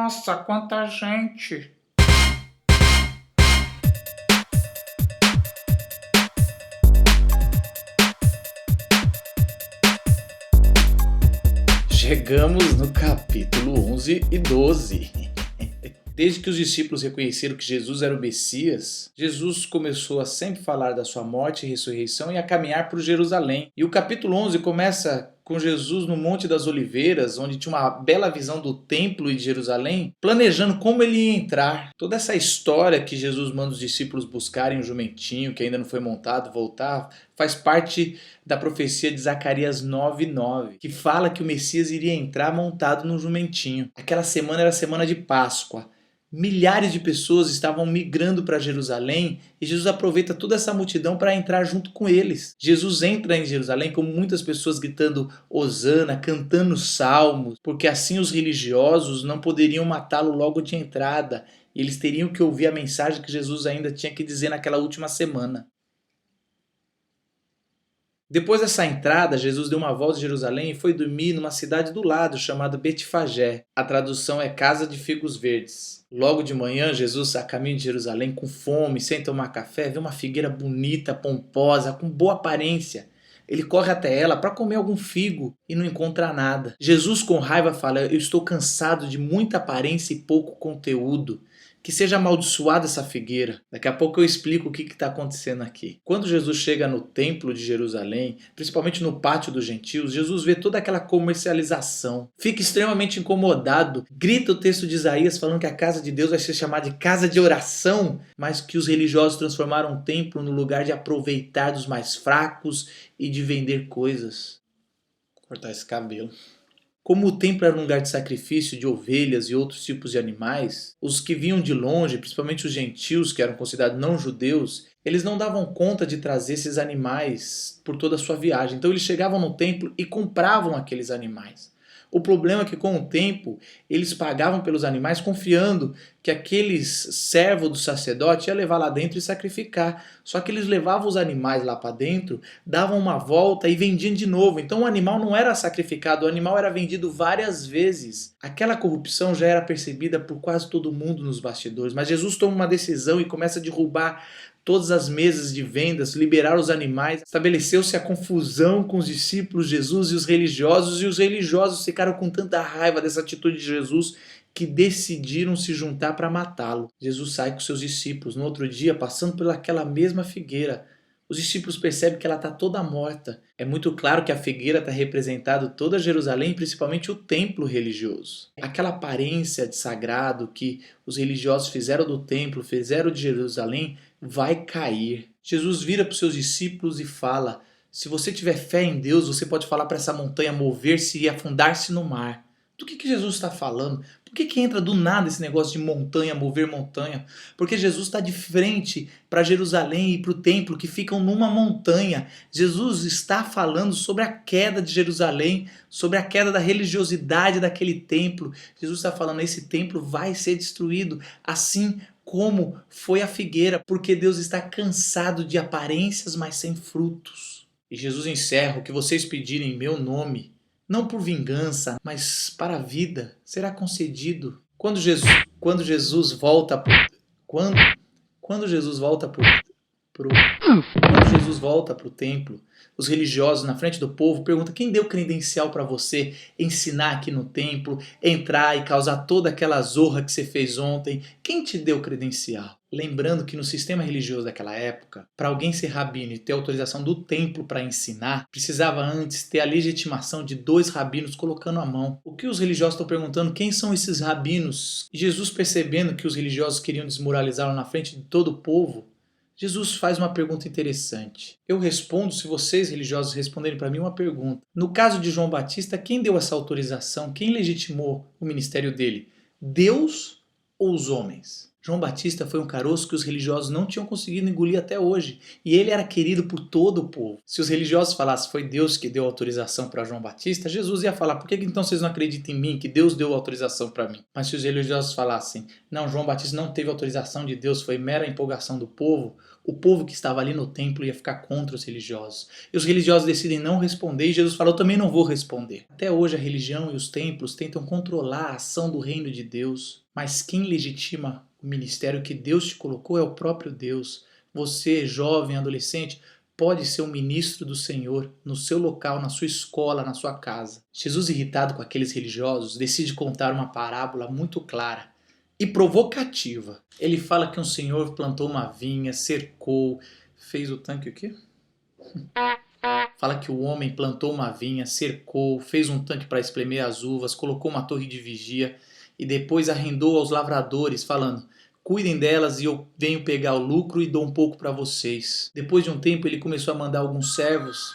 Nossa, quanta gente! Chegamos no capítulo 11 e 12. Desde que os discípulos reconheceram que Jesus era o Messias, Jesus começou a sempre falar da sua morte e ressurreição e a caminhar por Jerusalém. E o capítulo 11 começa com Jesus no Monte das Oliveiras, onde tinha uma bela visão do templo e de Jerusalém, planejando como ele ia entrar. Toda essa história que Jesus manda os discípulos buscarem o jumentinho, que ainda não foi montado, voltar, faz parte da profecia de Zacarias 9:9, que fala que o Messias iria entrar montado no jumentinho. Aquela semana era a semana de Páscoa. Milhares de pessoas estavam migrando para Jerusalém e Jesus aproveita toda essa multidão para entrar junto com eles. Jesus entra em Jerusalém com muitas pessoas gritando Hosana, cantando salmos, porque assim os religiosos não poderiam matá-lo logo de entrada. E eles teriam que ouvir a mensagem que Jesus ainda tinha que dizer naquela última semana. Depois dessa entrada, Jesus deu uma volta em Jerusalém e foi dormir numa cidade do lado chamada Betfagé. A tradução é Casa de Figos Verdes. Logo de manhã, Jesus, a caminho de Jerusalém, com fome, sem tomar café, vê uma figueira bonita, pomposa, com boa aparência. Ele corre até ela para comer algum figo e não encontra nada. Jesus, com raiva, fala: eu estou cansado de muita aparência e pouco conteúdo. Que seja amaldiçoada essa figueira. Daqui a pouco eu explico o que está acontecendo aqui. Quando Jesus chega no templo de Jerusalém, principalmente no pátio dos gentios, Jesus vê toda aquela comercialização. Fica extremamente incomodado. Grita o texto de Isaías falando que a casa de Deus vai ser chamada de casa de oração, mas que os religiosos transformaram o templo no lugar de aproveitar dos mais fracos e de vender coisas. Vou cortar esse cabelo. Como o templo era um lugar de sacrifício de ovelhas e outros tipos de animais, os que vinham de longe, principalmente os gentios que eram considerados não judeus, eles não davam conta de trazer esses animais por toda a sua viagem. Então eles chegavam no templo e compravam aqueles animais. O problema é que com o tempo eles pagavam pelos animais confiando que aqueles servo do sacerdote ia levar lá dentro e sacrificar. Só que eles levavam os animais lá para dentro, davam uma volta e vendiam de novo. Então o animal não era sacrificado, o animal era vendido várias vezes. Aquela corrupção já era percebida por quase todo mundo nos bastidores. Mas Jesus toma uma decisão e começa a derrubar todas as mesas de vendas, liberar os animais. Estabeleceu-se a confusão com os discípulos de Jesus e os religiosos ficaram com tanta raiva dessa atitude de Jesus que decidiram se juntar para matá-lo. Jesus sai com seus discípulos. No outro dia, passando pelaquela mesma figueira, os discípulos percebem que ela está toda morta. É muito claro que a figueira está representando toda Jerusalém, principalmente o templo religioso. Aquela aparência de sagrado que os religiosos fizeram do templo, fizeram de Jerusalém, vai cair. Jesus vira para os seus discípulos e fala: se você tiver fé em Deus, você pode falar para essa montanha mover-se e afundar-se no mar. Do que Jesus está falando? Por que entra do nada esse negócio de montanha, mover montanha? Porque Jesus está de frente para Jerusalém e para o templo que ficam numa montanha. Jesus está falando sobre a queda de Jerusalém, sobre a queda da religiosidade daquele templo. Jesus está falando: esse templo vai ser destruído, assim como foi a figueira, porque Deus está cansado de aparências, mas sem frutos. E Jesus encerra: o que vocês pedirem em meu nome, não por vingança, mas para a vida, será concedido. Quando Jesus volta para o templo, os religiosos na frente do povo perguntam: quem deu credencial para você ensinar aqui no templo, entrar e causar toda aquela zorra que você fez ontem? Quem te deu credencial? Lembrando que no sistema religioso daquela época, para alguém ser rabino e ter autorização do templo para ensinar, precisava antes ter a legitimação de 2 rabinos colocando a mão. O que os religiosos estão perguntando: quem são esses rabinos? E Jesus, percebendo que os religiosos queriam desmoralizá-lo na frente de todo o povo, Jesus faz uma pergunta interessante. Eu respondo se vocês, religiosos, responderem para mim uma pergunta. No caso de João Batista, quem deu essa autorização? Quem legitimou o ministério dele? Deus ou os homens? João Batista foi um caroço que os religiosos não tinham conseguido engolir até hoje. E ele era querido por todo o povo. Se os religiosos falassem foi Deus que deu autorização para João Batista, Jesus ia falar: por que então vocês não acreditam em mim, que Deus deu autorização para mim? Mas se os religiosos falassem: não, João Batista não teve autorização de Deus, foi mera empolgação do povo, O povo que estava ali no templo ia ficar contra os religiosos. E os religiosos decidem não responder e Jesus falou, eu também não vou responder. Até hoje a religião e os templos tentam controlar a ação do reino de Deus, mas quem legitima o ministério que Deus te colocou é o próprio Deus. Você, jovem, adolescente, pode ser um ministro do Senhor no seu local, na sua escola, na sua casa. Jesus, irritado com aqueles religiosos, decide contar uma parábola muito clara e provocativa. Ele fala que um senhor plantou uma vinha, cercou, fez o tanque o quê? Fala que o homem plantou uma vinha, cercou, fez um tanque para espremer as uvas, colocou uma torre de vigia e depois arrendou aos lavradores, falando, cuidem delas e eu venho pegar o lucro e dou um pouco para vocês. Depois de um tempo ele começou a mandar alguns servos.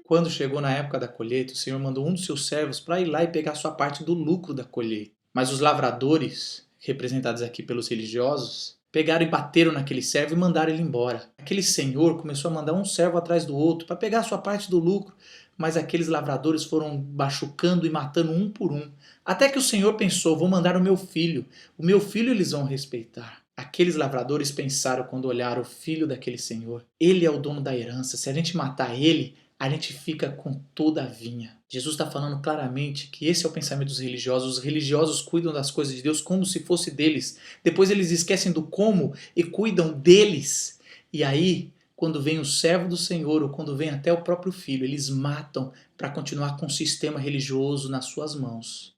Quando chegou na época da colheita, o Senhor mandou um dos seus servos para ir lá e pegar sua parte do lucro da colheita. Mas os lavradores, representados aqui pelos religiosos, pegaram e bateram naquele servo e mandaram ele embora. Aquele senhor começou a mandar um servo atrás do outro para pegar sua parte do lucro, mas aqueles lavradores foram machucando e matando um por um. Até que o senhor pensou, vou mandar o meu filho eles vão respeitar. Aqueles lavradores pensaram quando olharam o filho daquele senhor. Ele é o dono da herança, se a gente matar ele, a gente fica com toda a vinha. Jesus está falando claramente que esse é o pensamento dos religiosos. Os religiosos cuidam das coisas de Deus como se fosse deles. Depois eles esquecem do como e cuidam deles. E aí, quando vem o servo do Senhor ou quando vem até o próprio filho, eles matam para continuar com o sistema religioso nas suas mãos.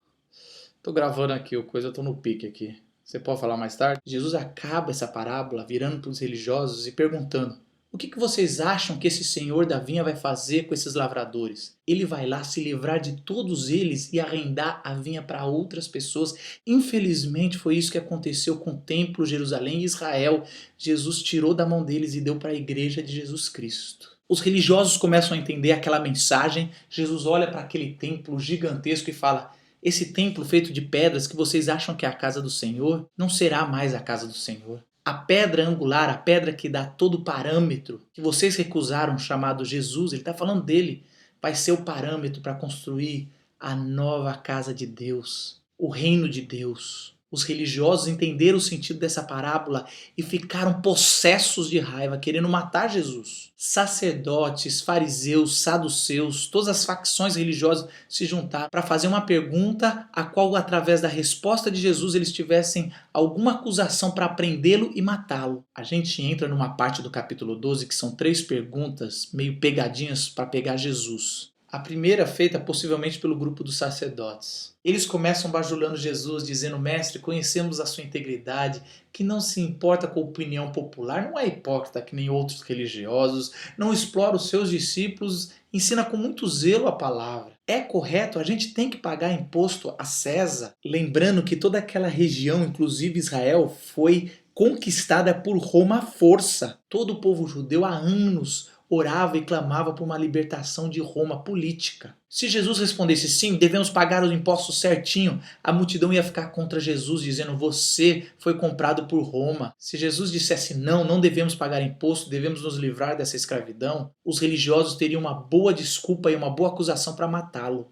Tô gravando aqui, eu tô no pique aqui. Você pode falar mais tarde? Jesus acaba essa parábola virando para os religiosos e perguntando, o que vocês acham que esse senhor da vinha vai fazer com esses lavradores? Ele vai lá se livrar de todos eles e arrendar a vinha para outras pessoas. Infelizmente foi isso que aconteceu com o templo, Jerusalém e Israel. Jesus tirou da mão deles e deu para a igreja de Jesus Cristo. Os religiosos começam a entender aquela mensagem. Jesus olha para aquele templo gigantesco e fala, esse templo feito de pedras que vocês acham que é a casa do Senhor, não será mais a casa do Senhor. A pedra angular, a pedra que dá todo o parâmetro, que vocês recusaram, chamado Jesus, ele está falando dele, vai ser o parâmetro para construir a nova casa de Deus, o reino de Deus. Os religiosos entenderam o sentido dessa parábola e ficaram possessos de raiva, querendo matar Jesus. Sacerdotes, fariseus, saduceus, todas as facções religiosas se juntaram para fazer uma pergunta a qual, através da resposta de Jesus, eles tivessem alguma acusação para prendê-lo e matá-lo. A gente entra numa parte do capítulo 12 que são 3 perguntas meio pegadinhas para pegar Jesus. A primeira feita possivelmente pelo grupo dos sacerdotes. Eles começam bajulando Jesus, dizendo, mestre, conhecemos a sua integridade, que não se importa com a opinião popular, não é hipócrita que nem outros religiosos, não explora os seus discípulos, ensina com muito zelo a palavra. É correto, a gente tem que pagar imposto a César, lembrando que toda aquela região, inclusive Israel, foi conquistada por Roma à força. Todo o povo judeu há anos orava e clamava por uma libertação de Roma política. Se Jesus respondesse sim, devemos pagar os impostos certinho, a multidão ia ficar contra Jesus, dizendo, você foi comprado por Roma. Se Jesus dissesse não, não devemos pagar imposto, devemos nos livrar dessa escravidão, os religiosos teriam uma boa desculpa e uma boa acusação para matá-lo.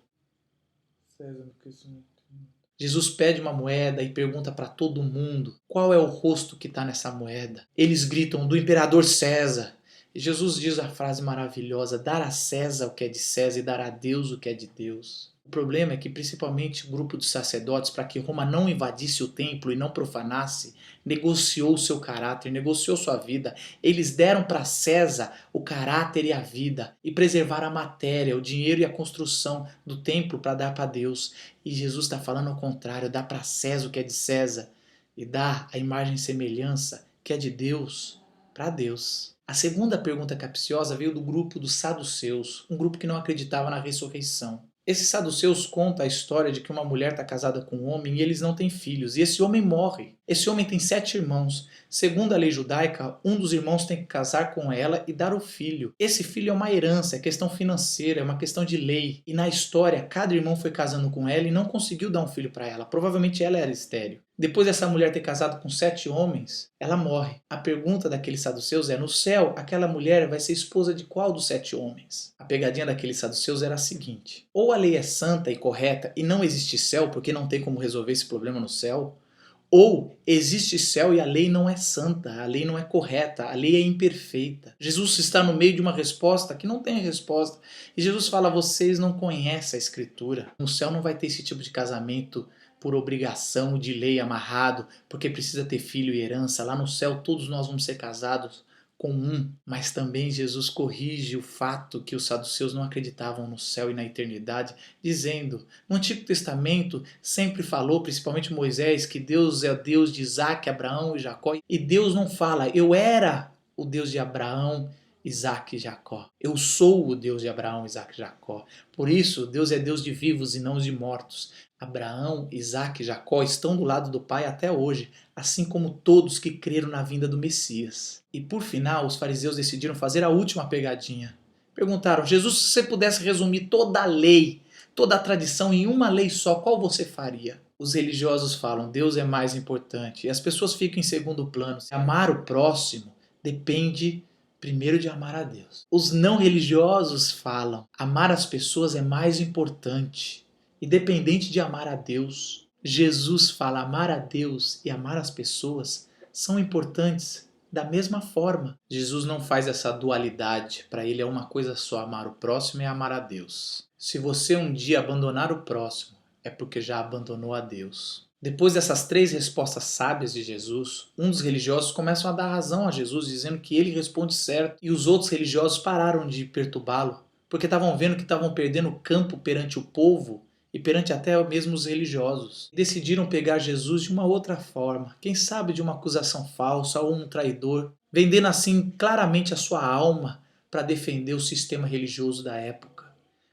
Jesus pede uma moeda e pergunta para todo mundo qual é o rosto que está nessa moeda. Eles gritam, do imperador César. E Jesus diz a frase maravilhosa, dar a César o que é de César e dar a Deus o que é de Deus. O problema é que principalmente o grupo de sacerdotes, para que Roma não invadisse o templo e não profanasse, negociou seu caráter, negociou sua vida. Eles deram para César o caráter e a vida e preservaram a matéria, o dinheiro e a construção do templo para dar para Deus. E Jesus está falando ao contrário, dá para César o que é de César e dá a imagem e semelhança que é de Deus para Deus. A segunda pergunta capciosa veio do grupo dos saduceus, um grupo que não acreditava na ressurreição. Esses saduceus contam a história de que uma mulher está casada com um homem e eles não têm filhos, e esse homem morre. Esse homem tem 7 irmãos. Segundo a lei judaica, um dos irmãos tem que casar com ela e dar o filho. Esse filho é uma herança, é questão financeira, é uma questão de lei. E na história, cada irmão foi casando com ela e não conseguiu dar um filho para ela. Provavelmente ela era estéril. Depois dessa mulher ter casado com 7 homens, ela morre. A pergunta daqueles saduceus é, no céu, aquela mulher vai ser esposa de qual dos 7 homens? A pegadinha daqueles saduceus era a seguinte, ou a lei é santa e correta e não existe céu porque não tem como resolver esse problema no céu, Ou existe céu e a lei não é santa, a lei não é correta, a lei é imperfeita. Jesus está no meio de uma resposta que não tem resposta. E Jesus fala, vocês não conhecem a Escritura. No céu não vai ter esse tipo de casamento por obrigação de lei amarrado, porque precisa ter filho e herança. Lá no céu todos nós vamos ser casados com um. Mas também Jesus corrige o fato que os saduceus não acreditavam no céu e na eternidade, dizendo, no Antigo Testamento sempre falou, principalmente Moisés, que Deus é o Deus de Isaac, Abraão e Jacó. E Deus não fala, eu era o Deus de Abraão, Isaac e Jacó. Eu sou o Deus de Abraão, Isaac e Jacó. Por isso, Deus é Deus de vivos e não de mortos. Abraão, Isaac e Jacó estão do lado do Pai até hoje, assim como todos que creram na vinda do Messias. E por final, os fariseus decidiram fazer a última pegadinha. Perguntaram, Jesus, se você pudesse resumir toda a lei, toda a tradição em uma lei só, qual você faria? Os religiosos falam, Deus é mais importante. E as pessoas ficam em segundo plano. Amar o próximo depende primeiro de amar a Deus. Os não religiosos falam, amar as pessoas é mais importante, independente de amar a Deus. Jesus fala, amar a Deus e amar as pessoas são importantes da mesma forma. Jesus não faz essa dualidade, para ele é uma coisa só, amar o próximo e amar a Deus. Se você um dia abandonar o próximo, é porque já abandonou a Deus. Depois dessas 3 respostas sábias de Jesus, um dos religiosos começa a dar razão a Jesus, dizendo que ele responde certo, e os outros religiosos pararam de perturbá-lo, porque estavam vendo que estavam perdendo campo perante o povo e perante até mesmo os religiosos. Decidiram pegar Jesus de uma outra forma, quem sabe de uma acusação falsa ou um traidor, vendendo assim claramente a sua alma para defender o sistema religioso da época.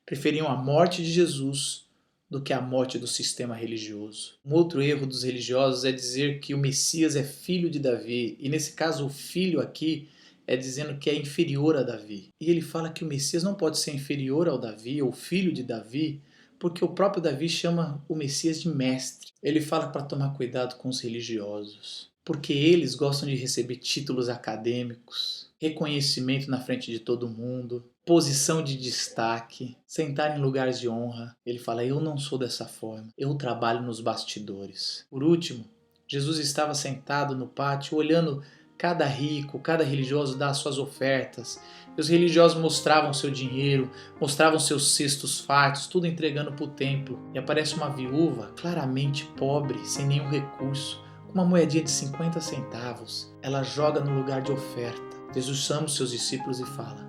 Preferiam a morte de Jesus do que a morte do sistema religioso. Um outro erro dos religiosos é dizer que o Messias é filho de Davi, e nesse caso o filho aqui é dizendo que é inferior a Davi. E ele fala que o Messias não pode ser inferior ao Davi, ou filho de Davi, porque o próprio Davi chama o Messias de mestre. Ele fala para tomar cuidado com os religiosos, porque eles gostam de receber títulos acadêmicos, reconhecimento na frente de todo mundo, posição de destaque, sentar em lugares de honra. Ele fala, eu não sou dessa forma, eu trabalho nos bastidores. Por último, Jesus estava sentado no pátio, olhando cada rico, cada religioso dar suas ofertas. E os religiosos mostravam seu dinheiro, mostravam seus cestos fartos, tudo entregando para o templo. E aparece uma viúva, claramente pobre, sem nenhum recurso, com uma moedinha de 50 centavos. Ela joga no lugar de oferta. Jesus chama os seus discípulos e fala,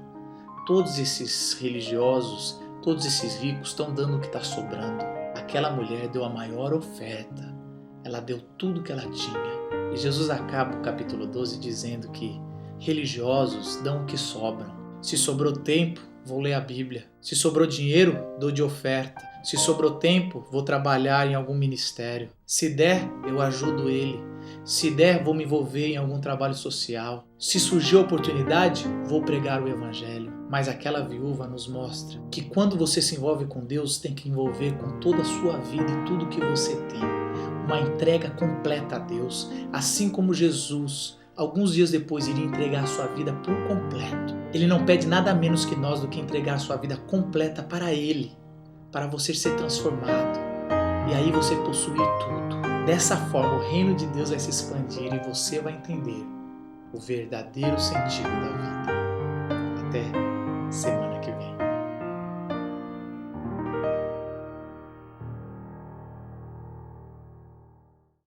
todos esses religiosos, todos esses ricos estão dando o que está sobrando. Aquela mulher deu a maior oferta. Ela deu tudo que ela tinha. E Jesus acaba o capítulo 12 dizendo que religiosos dão o que sobram. Se sobrou tempo, vou ler a Bíblia. Se sobrou dinheiro, dou de oferta. Se sobrou tempo, vou trabalhar em algum ministério. Se der, eu ajudo ele. Se der, vou me envolver em algum trabalho social. Se surgir a oportunidade, vou pregar o Evangelho. Mas aquela viúva nos mostra que quando você se envolve com Deus, tem que envolver com toda a sua vida e tudo que você tem. Uma entrega completa a Deus, assim como Jesus, alguns dias depois, iria entregar a sua vida por completo. Ele não pede nada menos que nós do que entregar a sua vida completa para Ele, para você ser transformado. E aí você possuir tudo. Dessa forma, o reino de Deus vai se expandir e você vai entender o verdadeiro sentido da vida. Até semana.